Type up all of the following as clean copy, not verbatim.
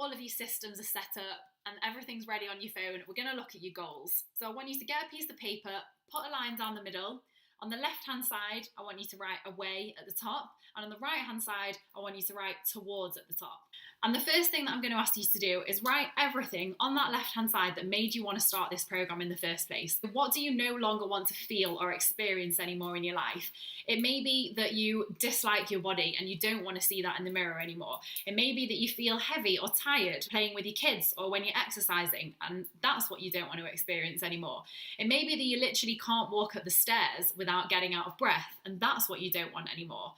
all of your systems are set up and everything's ready on your phone, we're going to look at your goals. So I want you to get a piece of paper, put a line down the middle. On the left-hand side, I want you to write away at the top. And on the right-hand side, I want you to write towards at the top. And the first thing that I'm going to ask you to do is write everything on that left-hand side that made you want to start this program in the first place. What do you no longer want to feel or experience anymore in your life? It may be that you dislike your body and you don't want to see that in the mirror anymore. It may be that you feel heavy or tired playing with your kids or when you're exercising, and that's what you don't want to experience anymore. It may be that you literally can't walk up the stairs without getting out of breath, and that's what you don't want anymore.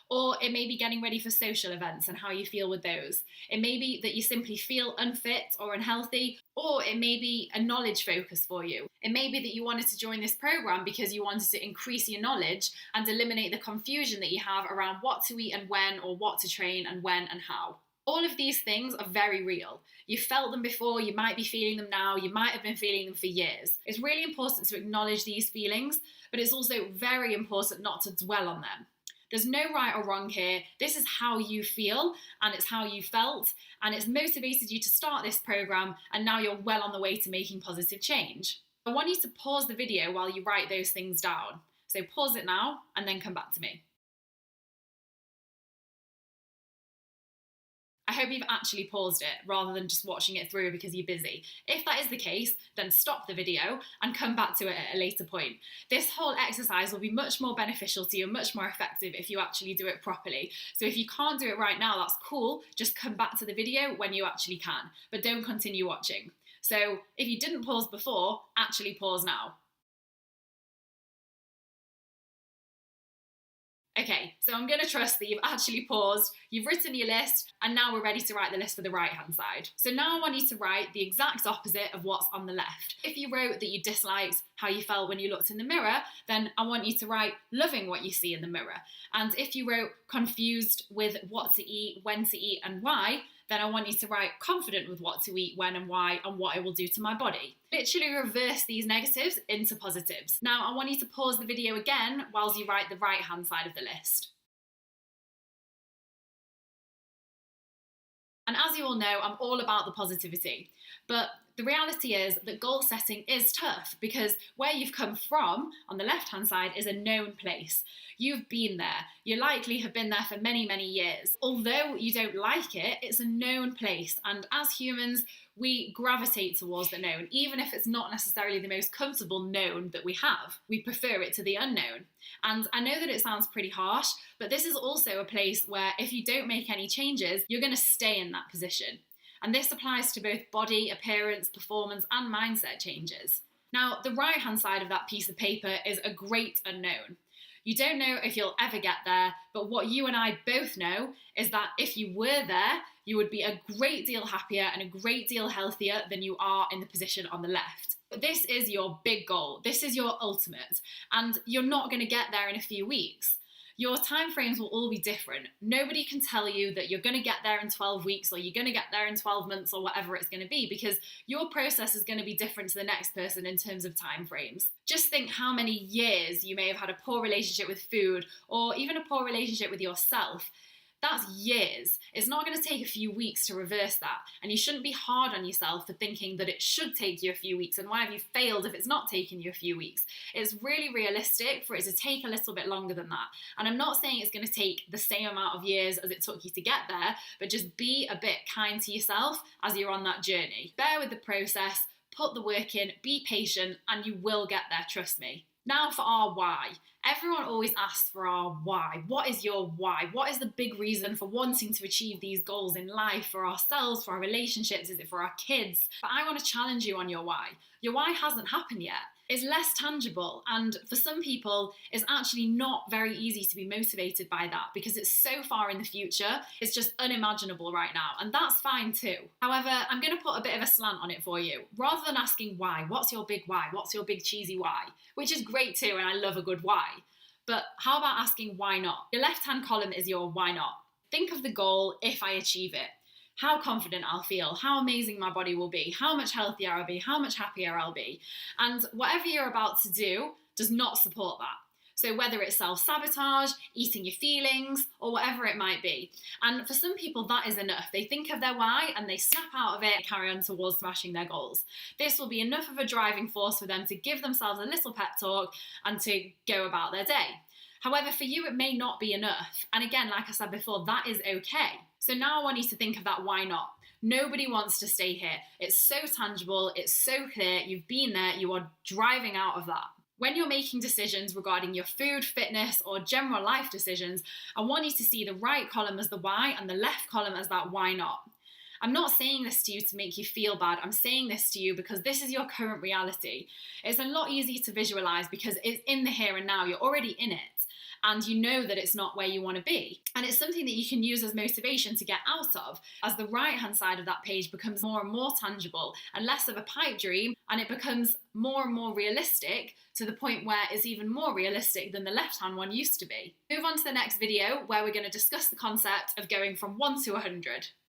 Or it may be getting ready for social events and how you feel with those. It may be that you simply feel unfit or unhealthy, or it may be a knowledge focus for you. It may be that you wanted to join this program because you wanted to increase your knowledge and eliminate the confusion that you have around what to eat and when, or what to train and when and how. All of these things are very real. You felt them before, you might be feeling them now, you might have been feeling them for years. It's really important to acknowledge these feelings, but it's also very important not to dwell on them. There's no right or wrong here. This is how you feel, and it's how you felt, and it's motivated you to start this program, and now you're well on the way to making positive change. I want you to pause the video while you write those things down. So pause it now, and then come back to me. I hope you've actually paused it rather than just watching it through because you're busy. If that is the case, then stop the video and come back to it at a later point. This whole exercise will be much more beneficial to you and much more effective if you actually do it properly. So if you can't do it right now, that's cool. Just come back to the video when you actually can, but don't continue watching. So if you didn't pause before, actually pause now. Okay, so I'm going to trust that you've actually paused, you've written your list, and now we're ready to write the list for the right-hand side. So now I want you to write the exact opposite of what's on the left. If you wrote that you disliked how you felt when you looked in the mirror, then I want you to write loving what you see in the mirror. And if you wrote confused with what to eat, when to eat, and why, then I want you to write confident with what to eat, when and why, and what it will do to my body. Literally reverse these negatives into positives. Now I want you to pause the video again whilst you write the right-hand side of the list. And as you all know, I'm all about the positivity, but the reality is that goal setting is tough because where you've come from on the left-hand side is a known place. You've been there. You likely have been there for many, many years. Although you don't like it, it's a known place. And as humans, we gravitate towards the known, even if it's not necessarily the most comfortable known that we have. We prefer it to the unknown. And I know that it sounds pretty harsh, but this is also a place where if you don't make any changes, you're going to stay in that position. And this applies to both body, appearance, performance, and mindset changes. Now, the right-hand side of that piece of paper is a great unknown. You don't know if you'll ever get there, but what you and I both know is that if you were there, you would be a great deal happier and a great deal healthier than you are in the position on the left. But this is your big goal. This is your ultimate, and you're not going to get there in a few weeks. Your timeframes will all be different. Nobody can tell you that you're going to get there in 12 weeks or you're going to get there in 12 months or whatever it's going to be, because your process is going to be different to the next person in terms of timeframes. Just think how many years you may have had a poor relationship with food or even a poor relationship with yourself. That's years. It's not going to take a few weeks to reverse that. And you shouldn't be hard on yourself for thinking that it should take you a few weeks and why have you failed if it's not taken you a few weeks. It's really realistic for it to take a little bit longer than that. And I'm not saying it's going to take the same amount of years as it took you to get there, but just be a bit kind to yourself as you're on that journey. Bear with the process, put the work in, be patient, and you will get there, trust me. Now for our why. Everyone always asks for our why. What is your why? What is the big reason for wanting to achieve these goals in life, for ourselves, for our relationships? Is it for our kids? But I want to challenge you on your why. Your why hasn't happened yet. It's less tangible, and for some people, it's actually not very easy to be motivated by that because it's so far in the future, it's just unimaginable right now, and that's fine too. However, I'm going to put a bit of a slant on it for you. Rather than asking why, what's your big why, what's your big cheesy why, which is great too, and I love a good why, but how about asking why not? Your left-hand column is your why not. Think of the goal if I achieve it. How confident I'll feel, how amazing my body will be, how much healthier I'll be, how much happier I'll be. And whatever you're about to do does not support that. So whether it's self-sabotage, eating your feelings, or whatever it might be. And for some people, that is enough. They think of their why and they snap out of it and carry on towards smashing their goals. This will be enough of a driving force for them to give themselves a little pep talk and to go about their day. However, for you, it may not be enough. And again, like I said before, that is okay. So now I want you to think of that why not. Nobody wants to stay here. It's so tangible, it's so clear, you've been there, you are driving out of that. When you're making decisions regarding your food, fitness, or general life decisions, I want you to see the right column as the why and the left column as that why not. I'm not saying this to you to make you feel bad. I'm saying this to you because this is your current reality. It's a lot easier to visualize because it's in the here and now. You're already in it. And you know that it's not where you want to be. And it's something that you can use as motivation to get out of, as the right-hand side of that page becomes more and more tangible and less of a pipe dream, and it becomes more and more realistic to the point where it's even more realistic than the left-hand one used to be. Move on to the next video where we're going to discuss the concept of going from 1 to 100.